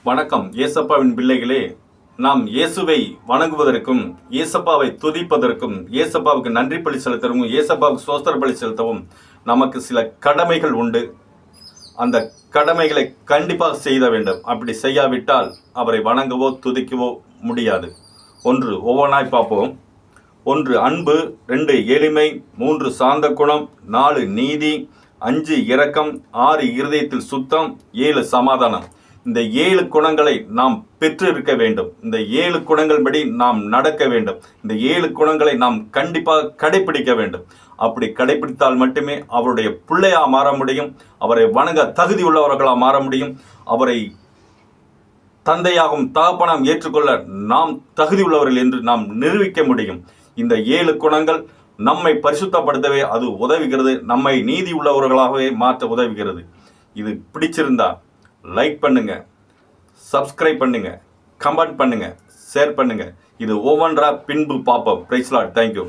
வணக்கம் ஏசப்பாவின் பிள்ளைகளே. நாம் இயேசுவை வணங்குவதற்கும் ஏசப்பாவை துதிப்பதற்கும் ஏசப்பாவுக்கு நன்றி பலி செலுத்தவும் ஏசப்பாவுக்கு சோஸ்திர பலி செலுத்தவும் நமக்கு சில கடமைகள் உண்டு. அந்த கடமைகளை கண்டிப்பாக செய்த வேண்டும். அப்படி செய்யாவிட்டால் அவரை வணங்கவோ துதிக்கவோ முடியாது. ஒன்று ஒவ்வொன்றாய் பார்ப்போம். 1 அன்பு, 2 எளிமை, 3 சாந்த குணம், 4 நீதி, 5 இரக்கம், 6 இருதயத்தில் சுத்தம், 7 சமாதானம். இந்த 7 குணங்களை நாம் பெற்றிருக்க வேண்டும். இந்த 7 குணங்கள் படி நாம் நடக்க வேண்டும். இந்த 7 குணங்களை நாம் கண்டிப்பாக கடைபிடிக்க வேண்டும். அப்படி கடைபிடித்தால் மட்டுமே அவருடைய பிள்ளையா மாற முடியும். அவரை வணங்க தகுதி உள்ளவர்களாக மாற முடியும். அவரை தந்தையாகவும் தகப்பனாகவும் ஏற்றுக்கொள்ள நாம் தகுதி உள்ளவர்கள் என்று நாம் நிரூபிக்க முடியும். இந்த 7 குணங்கள் நம்மை பரிசுத்தப்படுத்தவே அது உதவுகிறது. நம்மை நீதி உள்ளவர்களாகவே மாற்ற உதவுகிறது. இது பிடிச்சிருந்தா லைக் பண்ணுங்க, சப்ஸ்கிரைப் பண்ணுங்க, கமெண்ட் பண்ணுங்க, ஷேர் பண்ணுங்க. இது ஒவ்வொன்றா பின்பு பார்ப்போம். Praise lord. தேங்க்யூ.